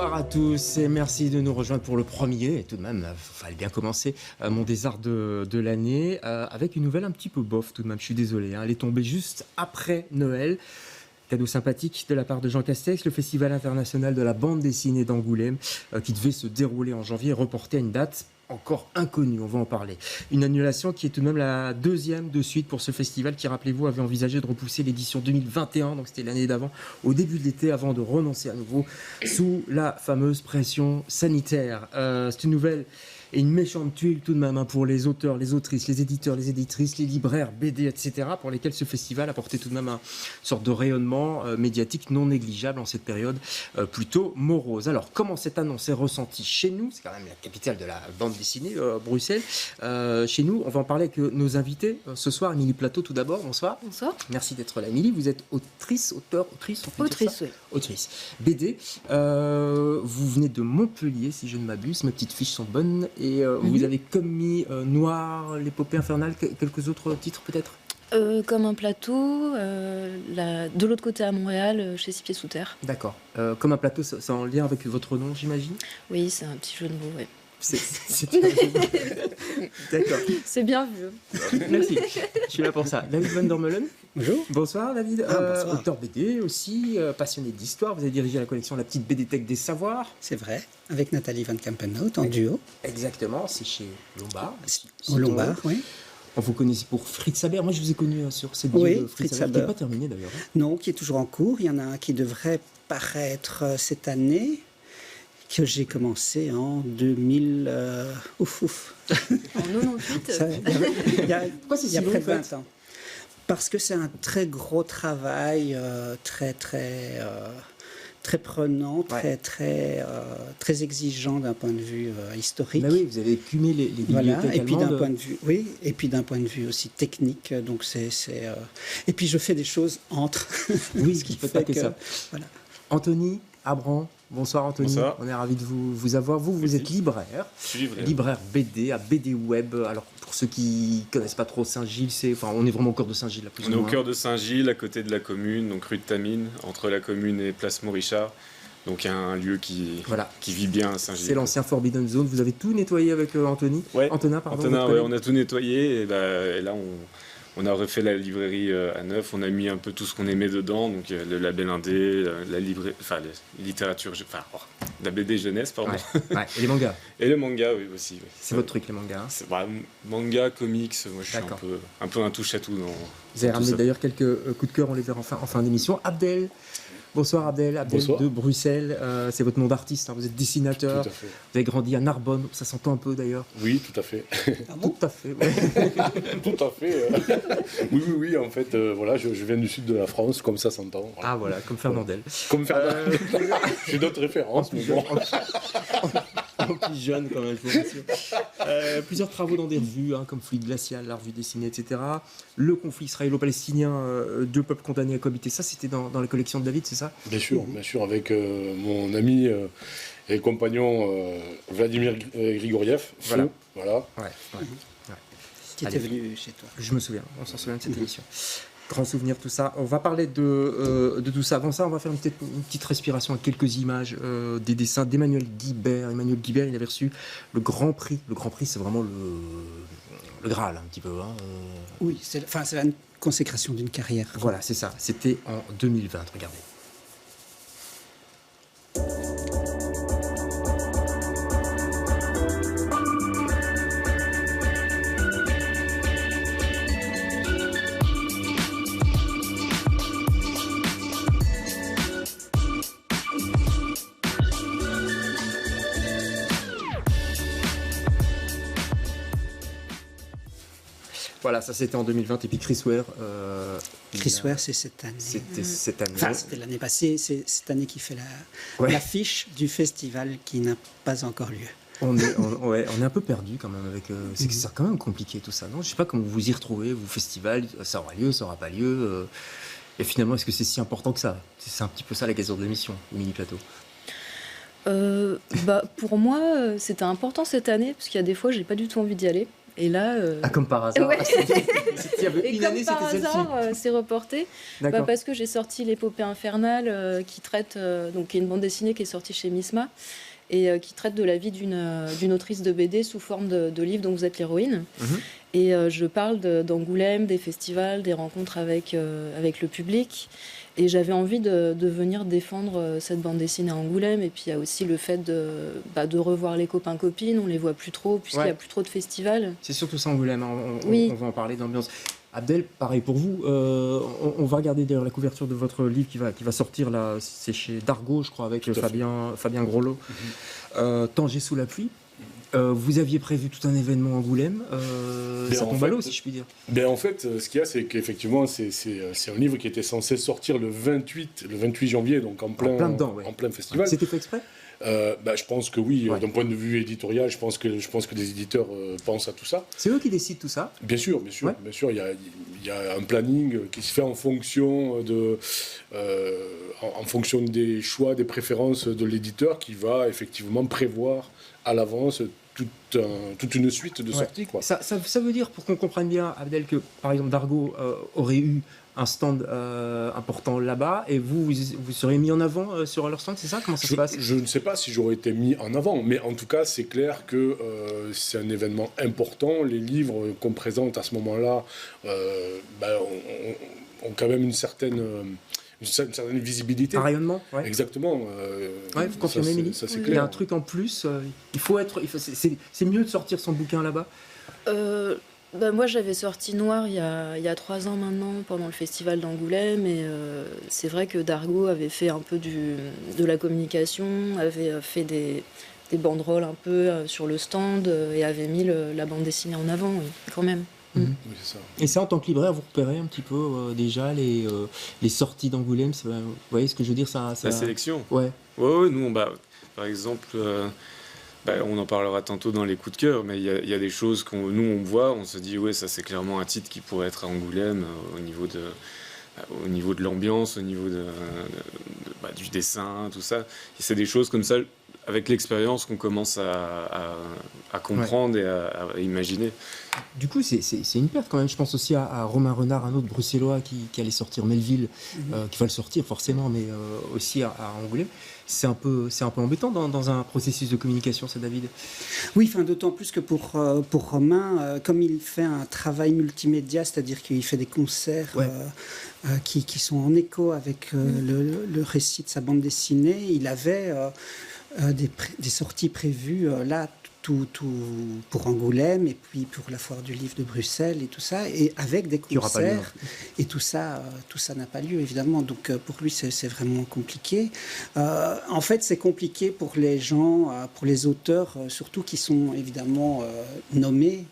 Bonsoir à tous et merci de nous rejoindre pour le premier, et tout de même, il fallait bien commencer mon désart de l'année avec une nouvelle un petit peu bof tout de même, je suis désolé, hein, elle est tombée juste après Noël. Cadeau sympathique de la part de Jean Castex, le Festival international de la bande dessinée d'Angoulême qui devait se dérouler en janvier est reporté à une date encore inconnue, on va en parler. Une annulation qui est tout de même la deuxième de suite pour ce festival qui, rappelez-vous, avait envisagé de repousser l'édition 2021, donc c'était l'année d'avant, au début de l'été, avant de renoncer à nouveau sous la fameuse pression sanitaire. C'est une nouvelle et une méchante tuile tout de même hein, pour les auteurs, les autrices, les éditeurs, les éditrices, les libraires, BD, etc., pour lesquels ce festival apportait tout de même une sorte de rayonnement médiatique non négligeable en cette période plutôt morose. Alors, comment cette annonce est ressentie chez nous? C'est quand même la capitale de la bande dessinée, Bruxelles. Chez nous, on va en parler avec nos invités ce soir. Émilie Plateau, tout d'abord, bonsoir. Bonsoir. Merci d'être là. Émilie, vous êtes autrice, autrice, on peut dire ça ? Oui. Autrice. BD. Vous venez de Montpellier, si je ne m'abuse. Mes petites fiches sont bonnes. Et vous avez commis Noir, l'épopée infernale, quelques autres titres peut-être Comme un plateau, de l'autre côté à Montréal, chez Six Pieds Sous Terre. D'accord. Comme un plateau, c'est en lien avec votre nom, j'imagine ? Oui, c'est un petit jeu de mots, oui. D'accord. C'est bien vu. Merci, je suis là pour ça. David Van Dormelen. Bonjour. Bonsoir David, Bonsoir. Auteur BD aussi, passionné d'histoire. Vous avez dirigé la collection La Petite BD-Tech des Savoirs. C'est vrai, avec Nathalie Van Kampenhout en duo. Exactement, c'est chez Lombard. Au Lombard, oui. On vous connaissait pour Fritz Haber. Moi, je vous ai connu sur cette Oui, vidéo de Fritz Haber, qui n'est pas terminée d'ailleurs. Non, qui est toujours en cours. Il y en a un qui devrait paraître cette année, que j'ai commencé en 2000... En 98. Il y a Pourquoi c'est si long, près en de fait 20 ans. Parce que c'est un très gros travail, très prenant, Ouais. très exigeant d'un point de vue historique. Mais oui, vous avez écumé les Voilà, bibliothèques et puis d'un allemandes. point de vue, oui, et puis d'un point de vue aussi technique, donc et puis je fais des choses entre. Oui, ce qui faites fait pas que ça. Voilà. Anthony Abran, bonsoir Anthony. Bonsoir. On est ravis de vous avoir. Vous Merci. êtes libraire. Je suis libraire. Libraire BD à BD Web. Alors pour ceux qui connaissent pas trop Saint-Gilles, on est vraiment au cœur de Saint-Gilles là, plus On ou est au moins. cœur de Saint-Gilles, à côté de la commune, donc rue de Tamine, entre la commune et place Maurichard. Donc il y a un lieu qui vit bien à Saint-Gilles. C'est l'ancien Forbidden Zone. Vous avez tout nettoyé avec Anthony. Ouais. Antonin, pardon. Antonin, votre ouais, collègue. on a tout nettoyé et là on a refait la librairie à neuf. On a mis un peu tout ce qu'on aimait dedans, donc le label indé, la littérature, la BD jeunesse, pardon. Ouais. Et les mangas. Et le manga, oui aussi. Oui. C'est votre truc les mangas. Hein. C'est manga, comics. Moi je suis D'accord. un peu un touche à tout dans. Vous avez tout ramené ça. d'ailleurs quelques coups de cœur. On les verra en fin d'émission. Abdel. Bonsoir Abdel Bonsoir. de Bruxelles, c'est votre nom d'artiste, hein. Vous êtes dessinateur, Tout à fait. vous avez grandi à Narbonne, ça s'entend un peu d'ailleurs. Oui, tout à fait. Tout à fait. Ouais. Tout à fait. Oui. En fait, voilà, je viens du sud de la France, comme ça s'entend. Voilà. Ah voilà, comme Fernandel. Comme faire. J'ai d'autres références, mais bon. En plus jeune quand même, je vous rassure. Plusieurs travaux dans des revues, hein, comme Fluide Glacial, la revue dessinée, etc. Le conflit israélo-palestinien, deux peuples condamnés à cohabiter, ça c'était dans la collection de David, c'est ça ? Bien sûr, avec mon ami et compagnon Vladimir Grigoriev. Voilà. Voilà. Ouais. Qui était venu chez toi. Je me souviens, on s'en souvient de cette émission. Grand souvenir, tout ça. On va parler de tout ça. Avant ça, on va faire une petite respiration avec quelques images des dessins d'Emmanuel Guibert. Emmanuel Guibert, il avait reçu le Grand Prix. Le Grand Prix, c'est vraiment le Graal, un petit peu. Hein. Oui, c'est la consécration d'une carrière. Voilà, c'est ça. C'était en 2020, regardez. Voilà, ça c'était en 2020. Et puis Chris Ware. Chris Ware, c'est cette année. C'était cette année. Enfin, c'était l'année passée. C'est cette année qui fait Ouais. l'affiche du festival qui n'a pas encore lieu. On est un peu perdu quand même avec. C'est quand même compliqué tout ça, non ? Je sais pas comment vous y retrouvez, vous festival, ça aura lieu, ça aura pas lieu. Et finalement, est-ce que c'est si important que ça ? C'est un petit peu ça la question de l'émission, Émilie Plateau. Pour moi, c'était important cette année, parce qu'il y a des fois, j'ai pas du tout envie d'y aller. Et là... comme par hasard. Ouais. Il y avait Et une comme année, c'était par celle-ci. hasard, c'est reporté. D'accord. Parce que j'ai sorti l'épopée infernale qui traite, donc qui est une bande dessinée qui est sortie chez Misma et qui traite de la vie d'une autrice de BD sous forme de livre dont vous êtes l'héroïne. Mhm. Et je parle d'Angoulême, des festivals, des rencontres avec le public. Et j'avais envie de venir défendre cette bande dessinée à Angoulême. Et puis il y a aussi le fait de revoir les copains-copines. On les voit plus trop puisqu'il n'y a plus trop de festivals. C'est surtout ça Angoulême, hein. Oui. On va en parler d'ambiance. Abdel, pareil pour vous, on va regarder d'ailleurs la couverture de votre livre qui va sortir là, c'est chez Dargaud je crois avec Fabien Groslo, Tanger sous la pluie. Vous aviez prévu tout un événement à Angoulême, ça tombe à l'eau si je puis dire. En fait, ce qu'il y a, c'est qu'effectivement, c'est un livre qui était censé sortir le 28 janvier, donc en plein festival. C'était fait exprès ? Je pense que oui, Ouais. d'un point de vue éditorial, je pense que les éditeurs pensent à tout ça. C'est eux qui décident tout ça ? Bien sûr, Ouais. il y a un planning qui se fait en fonction en fonction des choix, des préférences de l'éditeur qui va effectivement prévoir à l'avance toute une suite de sorties. Quoi. Ça veut dire, pour qu'on comprenne bien, Abdel, que par exemple Dargaud aurait eu un stand important là-bas et vous serez mis en avant sur leur stand, c'est ça ? Comment ça se passe ? Je ne sais pas si j'aurais été mis en avant, mais en tout cas, c'est clair que c'est un événement important. Les livres qu'on présente à ce moment-là ont quand même une certaine visibilité. Un rayonnement, ouais. Exactement. Vous confirmez, Émilie ? Ça, c'est Il y a clair. un truc en plus, c'est mieux de sortir son bouquin là-bas ? Moi, j'avais sorti Noir il y a 3 ans maintenant, pendant le festival d'Angoulême, et c'est vrai que Dargaud avait fait un peu de la communication, avait fait des banderoles un peu sur le stand, et avait mis la bande dessinée en avant, oui, quand même. Oui, c'est ça. Et ça, en tant que libraire, vous repérez un petit peu déjà les sorties d'Angoulême, vous voyez ce que je veux dire, ça... La sélection. Ouais. Ouais, nous, par exemple, on en parlera tantôt dans les coups de cœur, mais il y a des choses on voit, on se dit, ouais, ça c'est clairement un titre qui pourrait être à Angoulême au niveau de l'ambiance, au niveau du dessin, tout ça. Et c'est des choses comme ça, avec l'expérience, qu'on commence à comprendre et à imaginer. Du coup, c'est une perte quand même. Je pense aussi à Romain Renard, un autre bruxellois qui allait sortir Melville, qui va le sortir forcément, mais aussi à Angoulême. C'est un peu embêtant dans un processus de communication, ça, David. Oui, d'autant plus que pour Romain, comme il fait un travail multimédia, c'est-à-dire qu'il fait des concerts qui sont en écho avec le récit de sa bande dessinée, il avait des sorties prévues là, tout pour Angoulême et puis pour la foire du livre de Bruxelles et tout ça, et avec des concerts, et tout ça n'a pas lieu évidemment, donc pour lui c'est vraiment compliqué. En fait c'est compliqué pour les gens, pour les auteurs surtout qui sont évidemment nommés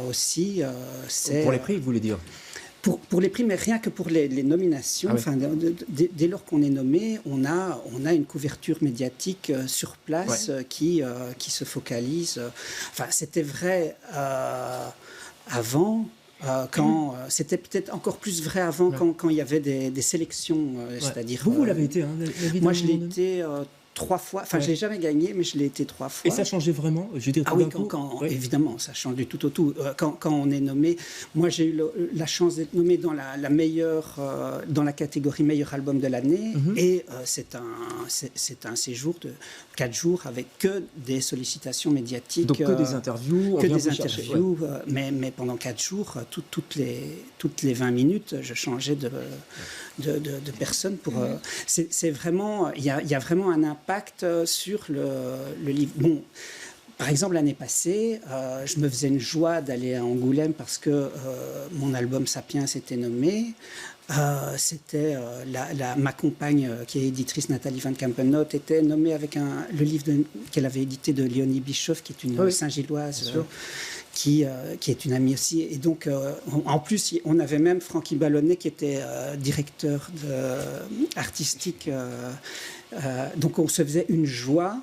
aussi. Pour les prix, vous voulez dire ? Pour les prix, mais rien que pour les nominations, dès lors qu'on est nommé, on a une couverture médiatique sur place qui se focalise. C'était vrai avant. C'était peut-être encore plus vrai avant quand il y avait des sélections. C'est-à-dire, vous l'avez été, hein, David ? Moi, je l'ai été 3 fois. Enfin, je l'ai jamais gagné, mais je l'ai été 3 fois. Et ça changeait vraiment, je veux dire, évidemment, ça change du tout au tout. Quand on est nommé, moi j'ai eu la chance d'être nommé dans la meilleure, dans la catégorie meilleur album de l'année, et c'est un séjour de 4 jours avec que des sollicitations médiatiques. Donc que des interviews. Mais pendant 4 jours, toutes les 20 minutes, je changeais de personne pour. C'est vraiment, il y a vraiment un impact sur le livre. Bon, par exemple, l'année passée, je me faisais une joie d'aller à Angoulême parce que mon album Sapiens était nommé. C'était ma compagne, qui est éditrice, Nathalie Van Kampenot, était nommée avec le livre qu'elle avait édité de Léonie Bischoff, qui est une Saint-Gilloise, qui est une amie aussi. Et donc, en plus, on avait même Francky Ballonnet, qui était directeur artistique. Donc, on se faisait une joie.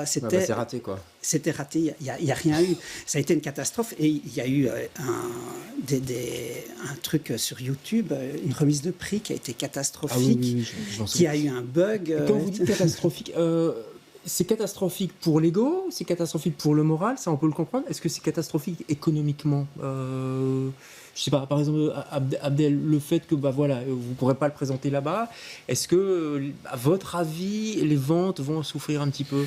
C'est raté, quoi. C'était raté, il n'y a rien eu. Ça a été une catastrophe, et il y a eu un truc sur YouTube, une remise de prix qui a été catastrophique, qui a eu un bug. Quand vous dites catastrophique, c'est catastrophique pour l'ego, c'est catastrophique pour le moral, ça on peut le comprendre. Est-ce que c'est catastrophique économiquement? Je sais pas, par exemple, Abdel, le fait que voilà, vous pourrez pas le présenter là-bas, est-ce que, à votre avis, les ventes vont en souffrir un petit peu?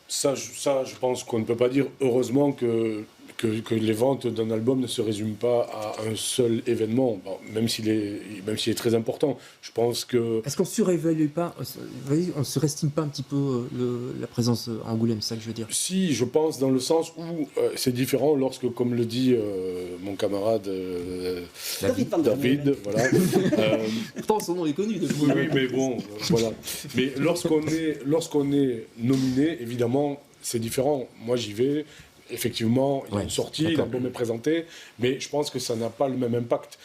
Ça, je pense qu'on ne peut pas dire, heureusement, que les ventes d'un album ne se résument pas à un seul événement, bon, même s'il est très important. Je pense que... Est-ce qu'on surévalue pas, on surestime pas un petit peu la présence à Angoulême, c'est ça que je veux dire? Si, je pense dans le sens où c'est différent lorsque, comme le dit mon camarade David, voilà. Pourtant son nom est connu depuis. Oui, mais bon, voilà. Mais lorsqu'on est nominé, évidemment, c'est différent. Moi, j'y vais. Effectivement, il y a une sortie, l'album est présenté, mais je pense que ça n'a pas le même impact.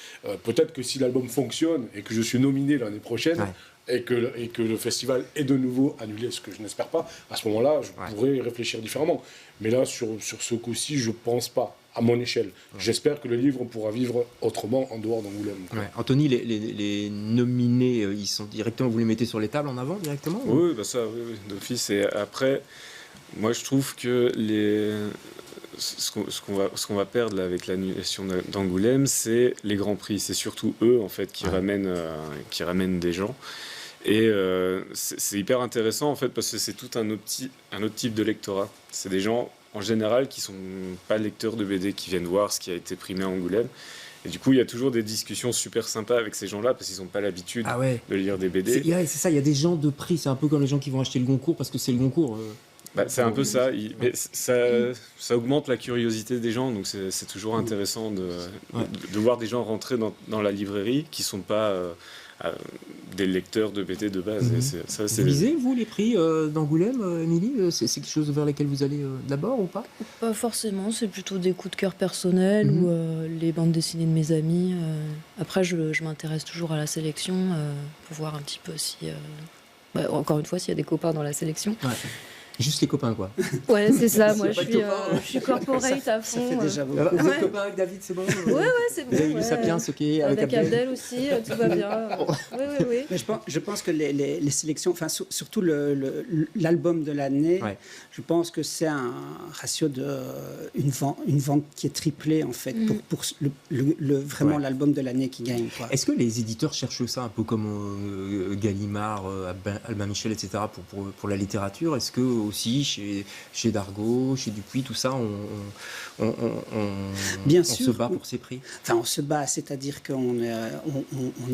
Peut-être que si l'album fonctionne et que je suis nominé l'année prochaine, et que le festival est de nouveau annulé, ce que je n'espère pas, à ce moment-là, je pourrais réfléchir différemment. Mais là, sur ce coup-ci, je ne pense pas, à mon échelle. J'espère que le livre pourra vivre autrement en dehors d'Angoulême. Anthony, les nominés, ils sont directement, vous les mettez sur les tables en avant directement? Oui, oui, d'office. Et après, moi, je trouve que ce qu'on va perdre là, avec l'annulation d'Angoulême, c'est les grands prix. C'est surtout eux, en fait, qui ramènent des gens. Et c'est hyper intéressant, en fait, parce que c'est tout un autre type de lectorat. C'est des gens, en général, qui sont pas lecteurs de BD, qui viennent voir ce qui a été primé à Angoulême. Et du coup, il y a toujours des discussions super sympas avec ces gens-là, parce qu'ils n'ont pas l'habitude de lire des BD. C'est ça, il y a des gens de prix. C'est un peu comme les gens qui vont acheter le Goncourt, parce que c'est le Goncourt. C'est un peu ça. Mais ça augmente la curiosité des gens, donc c'est toujours intéressant de voir des gens rentrer dans la librairie qui ne sont pas des lecteurs de BD de base. Vous lisez, vous, les prix d'Angoulême, Émilie? C'est quelque chose vers lequel vous allez d'abord ou pas? Pas forcément, c'est plutôt des coups de cœur personnels ou les bandes dessinées de mes amis. Après, je m'intéresse toujours à la sélection pour voir un petit peu si... encore une fois, s'il y a des copains dans la sélection. Juste les copains, quoi. Ouais, c'est ça. Moi, je suis corporate à fond. Ça fait déjà beaucoup. Vous êtes copain avec David, c'est bon? Ouais, c'est bon. Vous avez lu Sapiens, ok, avec Abdel aussi, tout va bien. Oui. Mais je pense que les sélections, enfin surtout l'album de l'année, je pense que c'est un ratio de une vente qui est triplée en fait pour vraiment l'album de l'année qui gagne. Est-ce que les éditeurs cherchent ça un peu comme Gallimard, Albin Michel, etc. pour la littérature? Est-ce que aussi chez Dargaud, chez Dupuis, tout ça, Bien on sûr, se bat pour ces prix? Enfin, on se bat, c'est-à-dire qu'on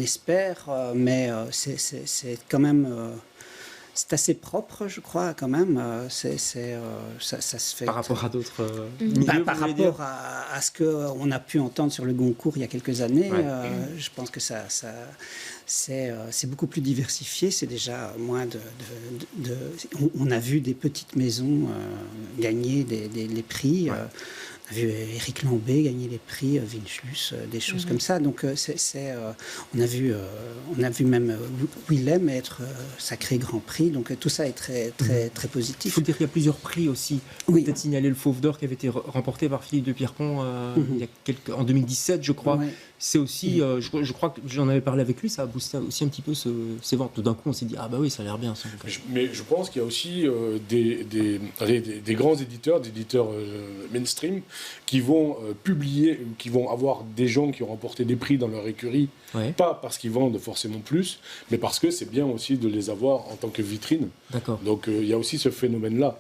espère, mais c'est quand même... c'est assez propre, je crois, quand même. Ça se fait... Par rapport à d'autres par rapport à ce qu'on a pu entendre sur le Goncourt il y a quelques années, je pense que c'est beaucoup plus diversifié. C'est déjà moins on a vu des petites maisons gagner les prix. On a vu Éric Lambé gagner les prix, Vinchlus, des choses comme ça. Donc, on a vu même Willem être sacré Grand Prix. Donc, tout ça est très, très, très positif. Il faut dire qu'il y a plusieurs prix aussi. Peut-être signaler le Fauve d'Or qui avait été remporté par Philippe de Pierrepont en 2017, je crois. C'est aussi, je crois que j'en avais parlé avec lui, ça a boosté aussi un petit peu ses ventes. Tout d'un coup, on s'est dit, ah bah oui, ça a l'air bien. Ça. Mais je pense qu'il y a aussi des grands éditeurs, mainstream, qui vont publier, qui vont avoir des gens qui ont remporté des prix dans leur écurie, pas parce qu'ils vendent forcément plus, mais parce que c'est bien aussi de les avoir en tant que vitrine. D'accord. Donc il y a aussi ce phénomène-là.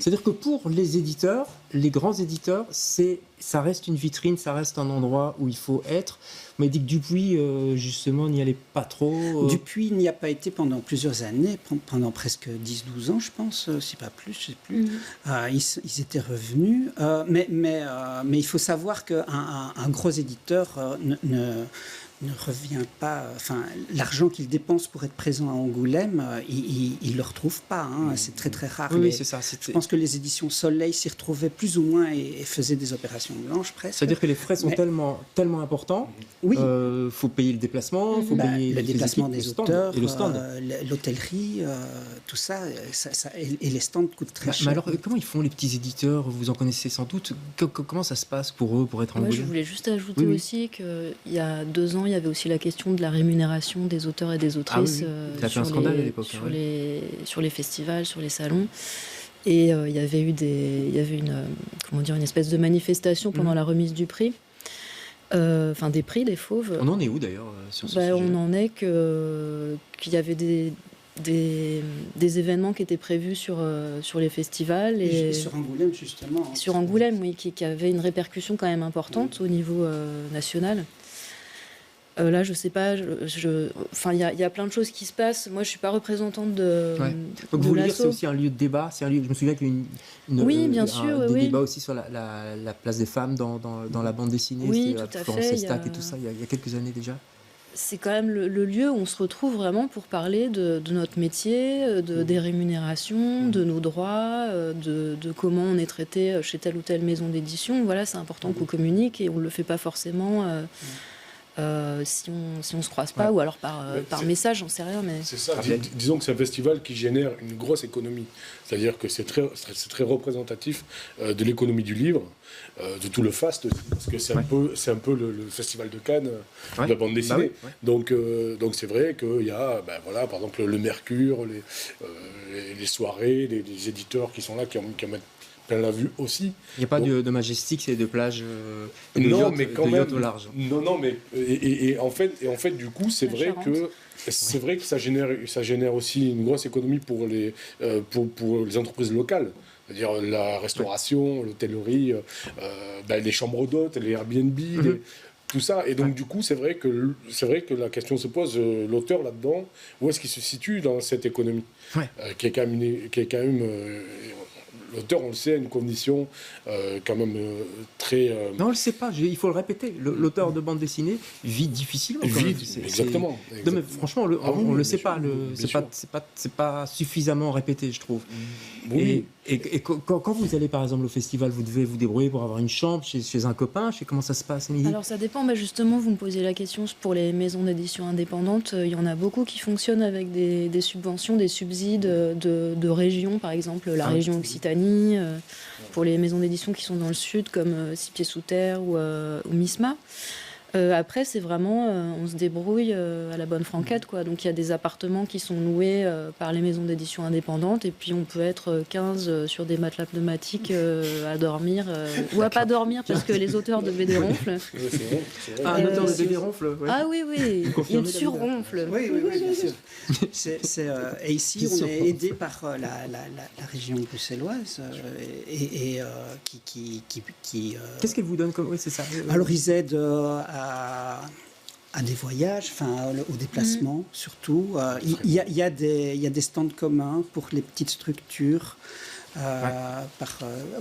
C'est-à-dire que pour les éditeurs, les grands éditeurs, ça reste une vitrine, ça reste un endroit où il faut être. On m'a dit que Dupuis, justement, n'y allait pas trop. Dupuis n'y a pas été pendant plusieurs années, pendant presque 10-12 ans, je pense, si pas plus, je ne sais plus. Ils étaient revenus. Mais il faut savoir qu'un gros éditeur ne revient pas, enfin, l'argent qu'il dépense pour être présent à Angoulême, il le retrouve pas, c'est très très rare. Oui, c'est ça. Je pense que les éditions Soleil s'y retrouvaient plus ou moins et faisaient des opérations blanches presque. C'est-à-dire que les frais sont tellement importants. Oui. Faut payer le déplacement, faut payer le déplacement des auteurs, et le stand. L'hôtellerie, tout ça, et les stands coûtent très cher. Mais alors, comment ils font les petits éditeurs? Vous en connaissez sans doute. Comment ça se passe pour eux, pour être en Angoulême? Je voulais juste ajouter aussi qu'il y a 2 ans, il y avait aussi la question de la rémunération des auteurs et des autrices un scandale à l'époque, sur les festivals, sur les salons. Et il y avait une espèce de manifestation pendant la remise du prix. Des prix des Fauves. On en est où d'ailleurs sur ce sujet ? On en est qu'il y avait des événements qui étaient prévus sur les festivals. Et sur Angoulême, justement. Sur Angoulême, oui, qui avait une répercussion quand même importante au niveau national. Là, je sais pas. Il y a plein de choses qui se passent. Moi, je suis pas représentante de. Ouais. Donc, vous voulez dire, c'est aussi un lieu de débat. C'est un lieu. Je me souviens qu'il y a eu des débats aussi sur la place des femmes dans la bande dessinée. Oui, tout à fait. Et tout ça. Il y a quelques années déjà. C'est quand même le lieu où on se retrouve vraiment pour parler de notre métier, des rémunérations, de nos droits, de comment on est traité chez telle ou telle maison d'édition. Voilà, c'est important qu'on communique et on le fait pas forcément. Si on se croise pas, ou alors par message, j'en sais rien. Mais... C'est ça, disons que c'est un festival qui génère une grosse économie. C'est-à-dire que c'est très représentatif de l'économie du livre, de tout le FAST, parce que c'est un peu le festival de Cannes de la bande dessinée. Donc c'est vrai qu'il y a, par exemple, le Mercure, les soirées, les éditeurs qui sont là, qui en mettent plein la vue aussi. Il n'y a pas de Majestic, c'est de plage yacht au large. Non, mais en fait, du coup, c'est vrai que ça génère aussi une grosse économie pour les entreprises locales. C'est-à-dire la restauration, l'hôtellerie, les chambres d'hôtes, les Airbnb, tout ça. Et donc, du coup, c'est vrai que la question se pose, l'auteur là-dedans, où est-ce qu'il se situe dans cette économie qui est quand même l'auteur, on le sait, a une condition quand même très... Non, on le sait pas, il faut le répéter. L'auteur de bande dessinée vit difficilement. Exactement. Non, mais franchement, on le sait pas. C'est pas suffisamment répété, je trouve. Oui. Et quand vous allez, par exemple, au festival, vous devez vous débrouiller pour avoir une chambre chez un copain. Comment ça se passe, Émilie ? Alors, ça dépend. Justement, vous me posiez la question pour les maisons d'édition indépendantes. Il y en a beaucoup qui fonctionnent avec des subventions, des subsides de régions, par exemple, la région Occitanie. Pour les maisons d'édition qui sont dans le sud, comme Six Pieds Sous Terre ou Misma. Après, c'est vraiment, on se débrouille à la bonne franquette, quoi. Donc, il y a des appartements qui sont loués par les maisons d'édition indépendantes, et puis on peut être 15 sur des matelas pneumatiques à dormir, ou à pas dormir, parce que les auteurs de BD ronflent. Un auteur de BD ronfle. Ah oui, il surronfle. Oui, bien sûr. Et ici, on est aidé par la région bruxelloise, qui Qu'est-ce qu'elle vous donne comme... Oui, c'est ça. Alors, ils aident à des voyages, au déplacement surtout. Il y a des stands communs pour les petites structures par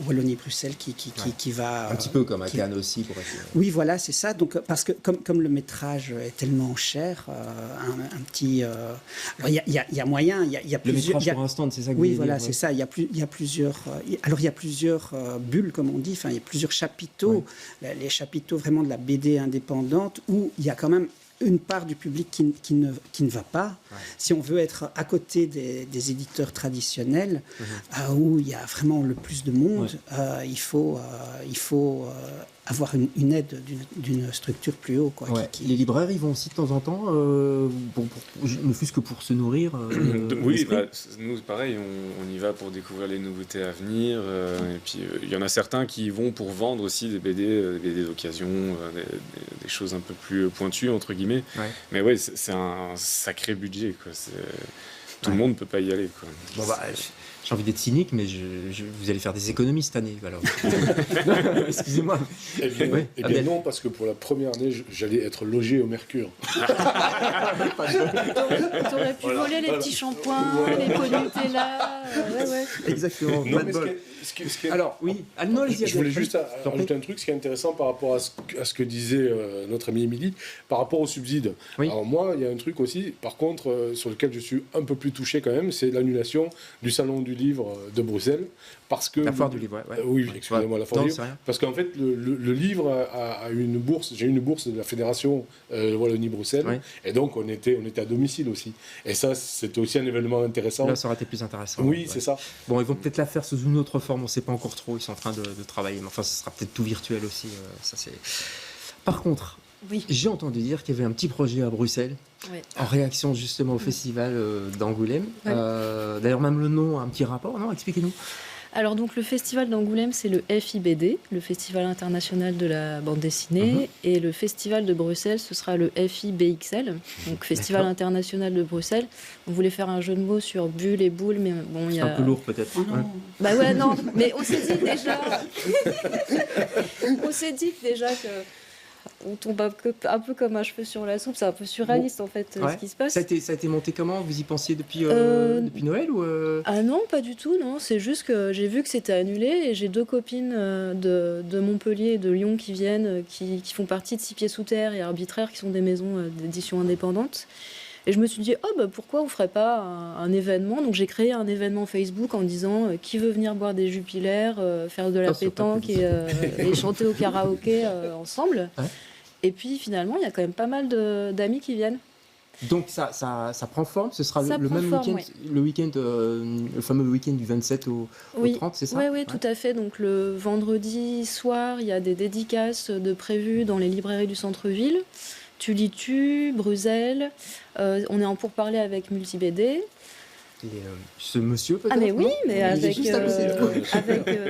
Wallonie-Bruxelles qui va... Un petit peu comme à Cannes aussi. Oui, voilà, c'est ça. Donc, parce que comme le métrage est tellement cher, un petit... Alors, il y a moyen, il y a plusieurs... Le métrage pour un stand, c'est ça que vous Oui, voulez voilà, dire, c'est ça. Il y a plusieurs... Alors, il y a plusieurs bulles, comme on dit. Il y a plusieurs chapiteaux. Les chapiteaux vraiment de la BD indépendante, où il y a quand même une part du public qui ne va pas. Si on veut être à côté des éditeurs traditionnels, où il y a vraiment le plus de monde, il faut avoir une aide d'une structure plus haut. Les libraires, ils vont aussi de temps en temps, ne fût-ce que pour se nourrir. Oui, nous, pareil, on y va pour découvrir les nouveautés à venir. Et puis, il y en a certains qui y vont pour vendre aussi des BD d'occasion, des choses un peu plus pointues, entre guillemets. Mais ouais, c'est un sacré budget, quoi. Tout le monde ne peut pas y aller, quoi. Bon, j'ai envie d'être cynique, mais vous allez faire des économies cette année, alors. Excusez-moi. Eh bien non, parce que pour la première année, j'allais être logé au Mercure. T'aurais pu voler les petits shampoings, les pots de Nutella. Exactement. Non, mais alors, oui. Je voulais juste rajouter un truc, ce qui est intéressant par rapport à ce que disait notre amie Émilie, par rapport aux subsides. Oui. Alors moi, il y a un truc aussi, par contre, sur lequel je suis un peu plus touché quand même, c'est l'annulation du Salon du Livre de Bruxelles. Parce que la foire du livre, Oui, excusez-moi, la foire du livre. Parce qu'en fait, le livre a une bourse, j'ai une bourse de la Fédération Wallonie-Bruxelles, et donc on était à domicile aussi. Et ça, c'était aussi un événement intéressant. Là, ça aurait été plus intéressant. Oui, c'est ça. Bon, ils vont peut-être la faire sous une autre forme, on ne sait pas encore trop, ils sont en train de travailler, mais enfin, ce sera peut-être tout virtuel aussi. Ça, c'est... Par contre, Oui. J'ai entendu dire qu'il y avait un petit projet à Bruxelles, en réaction justement au festival d'Angoulême. Ouais. D'ailleurs, même le nom a un petit rapport, non? Expliquez-nous. Alors donc le festival d'Angoulême, c'est le FIBD, le Festival international de la bande dessinée, et le festival de Bruxelles, ce sera le FIBXL, donc Festival international de Bruxelles. On voulait faire un jeu de mots sur bulle et boule, mais bon, il y a... C'est un peu lourd peut-être. Oh non. Bah ouais, non, mais on s'est dit déjà... on s'est dit déjà que... On tombe un peu comme un cheveu sur la soupe, c'est un peu surréaliste en fait ce qui se passe. Ça a été monté comment? Vous y pensiez depuis Noël ou Ah non, pas du tout, non. C'est juste que j'ai vu que c'était annulé et j'ai 2 copines de Montpellier et de Lyon qui viennent, qui font partie de 6 Pieds Sous Terre et Arbitraire, qui sont des maisons d'édition indépendantes. Et je me suis dit, pourquoi on ferait pas un événement? Donc j'ai créé un événement Facebook en disant qui veut venir boire des Jupiler, faire de la pétanque et chanter au karaoké ensemble. Ouais. Et puis finalement, il y a quand même pas mal d'amis qui viennent. Donc ça prend forme, ce sera le même week-end, le fameux week-end du 27 au 30, c'est ça? Oui, tout à fait. Donc le vendredi soir, il y a des dédicaces de prévues dans les librairies du centre-ville. Tulitu, Bruxelles, on est en pourparlers avec Multi-BD. Et ce monsieur peut-être? Ah mais oui, mais avec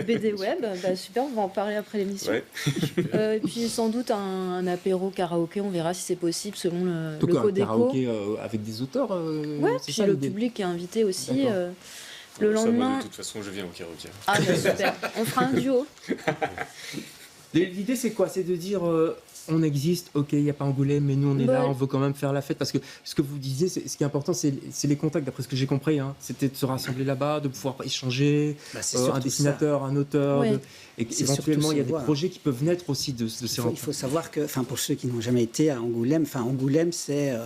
BD Web, super, on va en parler après l'émission. Ouais. Et puis sans doute un apéro karaoké, on verra si c'est possible selon le Codeco. Karaoké avec des auteurs puis le public est invité aussi. Le lendemain... Moi, de toute façon, je viens au karaoké. Ah super, on fera un duo. L'idée c'est quoi? C'est de dire... on existe, ok, il n'y a pas Angoulême, mais nous on est là, on veut quand même faire la fête. Parce que ce que vous disiez, ce qui est important, c'est les contacts, d'après ce que j'ai compris. Hein. C'était de se rassembler là-bas, de pouvoir échanger, un dessinateur, un auteur. Et éventuellement, il y a des projets qui peuvent naître aussi de ces rencontres. Il faut savoir que, pour ceux qui n'ont jamais été à Angoulême, Angoulême, c'est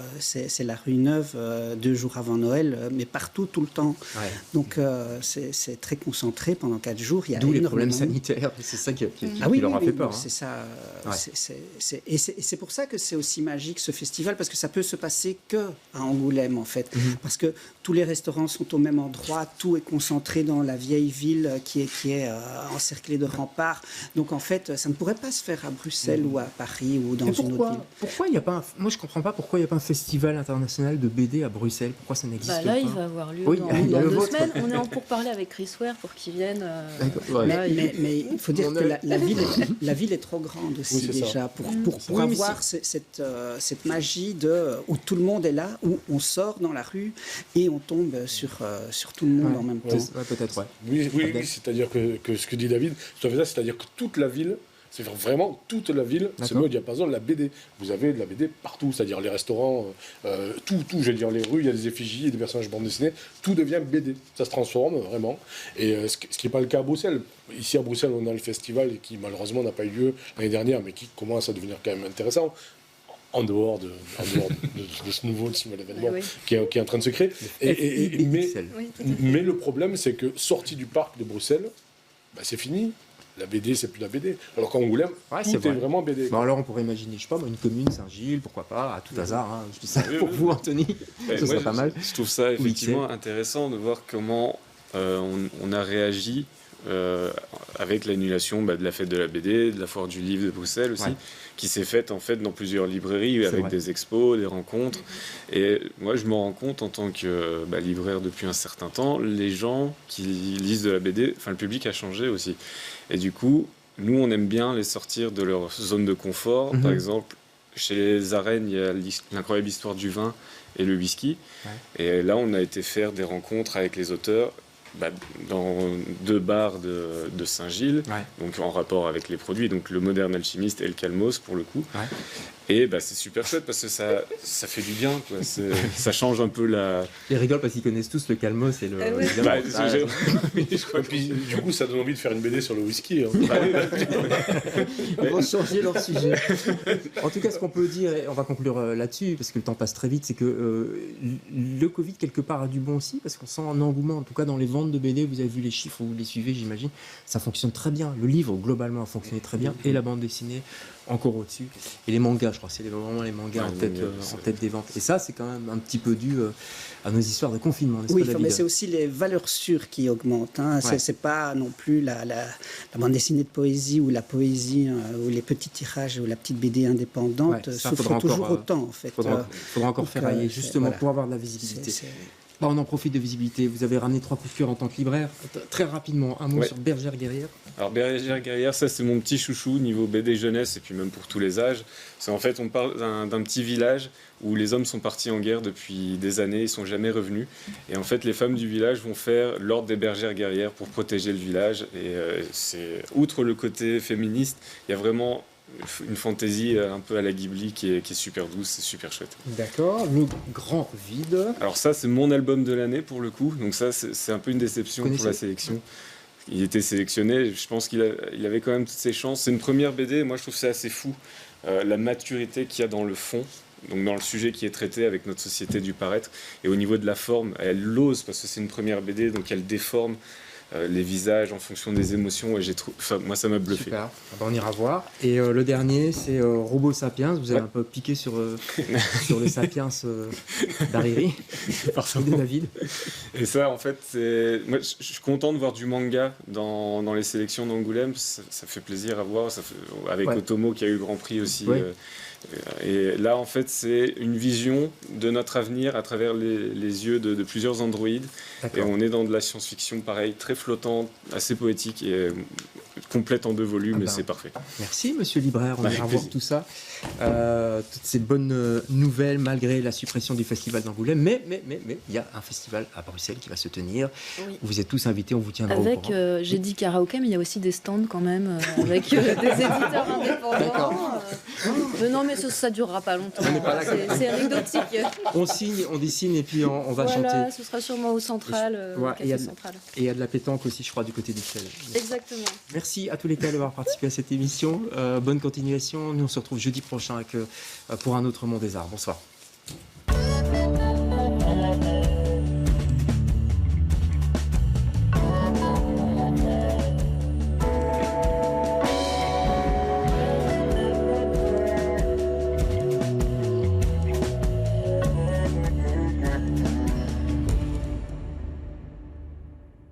la rue Neuve 2 jours avant Noël, mais partout, tout le temps. Ouais. Donc, c'est très concentré pendant 4 jours. D'où les problèmes sanitaires, c'est ça qui leur a fait peur. C'est ça. Et c'est pour ça que c'est aussi magique ce festival, parce que ça peut se passer que à Angoulême en fait, parce que tous les restaurants sont au même endroit, tout est concentré dans la vieille ville qui est encerclée de remparts. Donc en fait, ça ne pourrait pas se faire à Bruxelles ou à Paris ou dans une autre ville. Pourquoi il y a pas moi je comprends pas pourquoi il n'y a pas un festival international de BD à Bruxelles. Pourquoi ça n'existe pas? Là, il va avoir lieu dans 2 semaines. On est en pourparlers avec Chris Ware pour qu'il vienne. Mais il faut dire que la ville est trop grande aussi déjà pour avoir cette magie où tout le monde est là, où on sort dans la rue et on tombe sur tout le monde en même temps. Peut-être, Oui, c'est-à-dire que ce que dit David, c'est-à-dire que toute la ville, c'est vraiment toute la ville se met au diapason de la BD. Vous avez de la BD partout, c'est-à-dire les restaurants, tout, je veux dire les rues, il y a des effigies, des personnages bande dessinée, tout devient BD. Ça se transforme vraiment. Et ce qui n'est pas le cas à Bruxelles. Ici à Bruxelles, on a le festival qui malheureusement n'a pas eu lieu l'année dernière, mais qui commence à devenir quand même intéressant. En dehors de ce nouveau événement qui est en train de se créer. Mais le problème, c'est que sorti du parc de Bruxelles, c'est fini. La BD, c'est plus la BD. Alors qu'en Angoulême, tout est vraiment BD. Bon, alors on pourrait imaginer, je sais pas, une commune, Saint-Gilles, pourquoi pas, à tout hasard. Hein, je dis ça pour vous, Anthony. Ça serait pas mal. Je trouve ça effectivement intéressant de voir comment on a réagi avec l'annulation de la fête de la BD, de la foire du livre de Bruxelles aussi, qui s'est faite en fait dans plusieurs librairies avec des expos, des rencontres. Et moi, je me rends compte en tant que libraire depuis un certain temps, les gens qui lisent de la BD, le public a changé aussi. Et du coup, nous, on aime bien les sortir de leur zone de confort. Par exemple, chez les arènes, il y a l'incroyable histoire du vin et le whisky. Et là, on a été faire des rencontres avec les auteurs dans 2 bars de Saint-Gilles, donc en rapport avec les produits, donc le Moderne Alchimiste et le Calmos pour le coup. Et c'est super chouette parce que ça fait du bien, quoi. Ça change un peu la... Ils rigolent parce qu'ils connaissent tous le Calmos et le... Et puis du coup, ça donne envie de faire une BD sur le whisky. Hein. Ils vont changer leur sujet. En tout cas, ce qu'on peut dire, et on va conclure là-dessus, parce que le temps passe très vite, c'est que le Covid, quelque part, a du bon aussi, parce qu'on sent un engouement, en tout cas dans les ventes de BD, vous avez vu les chiffres, vous les suivez, j'imagine, ça fonctionne très bien. Le livre, globalement, a fonctionné très bien, et la bande dessinée encore au-dessus. Et les mangas, je crois, c'est vraiment les mangas en tête des ventes. Et ça, c'est quand même un petit peu dû à nos histoires de confinement, n'est-ce Oui, pas, mais c'est aussi les valeurs sûres qui augmentent. Hein. Ouais. C'est pas non plus la bande dessinée de poésie ou la poésie ou les petits tirages ou la petite BD indépendante souffrent toujours autant, en fait. Faudra encore ferrailler, justement, pour avoir de la visibilité. On en profite de visibilité. Vous avez ramené 3 coups de cœur en tant que libraire. Très rapidement, un mot sur Bergère Guerrière. Alors Bergère Guerrière, ça c'est mon petit chouchou niveau BD jeunesse et puis même pour tous les âges. C'est en fait, on parle d'un petit village où les hommes sont partis en guerre depuis des années, ils sont jamais revenus. Et en fait, les femmes du village vont faire l'ordre des bergères guerrières pour protéger le village. Et c'est outre le côté féministe, il y a vraiment une fantaisie un peu à la Ghibli qui est super douce, c'est super chouette. D'accord, le grand vide. Alors ça, c'est mon album de l'année pour le coup, donc ça, c'est un peu une déception pour la sélection. Il était sélectionné, je pense qu'il avait quand même toutes ses chances. C'est une première BD, moi je trouve que c'est assez fou, la maturité qu'il y a dans le fond, donc dans le sujet qui est traité avec notre société du paraître. Et au niveau de la forme, elle l'ose parce que c'est une première BD, donc elle déforme les visages en fonction des émotions et moi ça m'a bluffé. Super, on ira voir. Et le dernier c'est Robot Sapiens, vous avez un peu piqué sur les Sapiens d'Hariri par de David. Et ça en fait, moi je suis content de voir du manga dans les sélections d'Angoulême, ça fait plaisir à voir, avec Otomo qui a eu le Grand Prix aussi. Et là, en fait, c'est une vision de notre avenir à travers les yeux de plusieurs androïdes. Et on est dans de la science-fiction, pareil, très flottante, assez poétique et complète en 2 volumes, et c'est parfait. Merci, monsieur le libraire. On ira voir tout ça. Toutes ces bonnes nouvelles, malgré la suppression du festival d'Angoulême. Mais il y a un festival à Bruxelles qui va se tenir. Oui. Vous êtes tous invités, on vous tiendra au courant. J'ai dit karaoké, mais il y a aussi des stands quand même, avec des éditeurs indépendants. Non, mais ça ne durera pas longtemps. C'est anecdotique. On dit signe et puis on va chanter. Ce sera sûrement au Central, Café Central. Et il y a de la pétanque aussi, je crois, du côté d'Ixelles. Exactement. Merci à tous les cas d'avoir participé à cette émission. Bonne continuation. Nous, on se retrouve jeudi prochain pour un autre Monde des Arts. Bonsoir.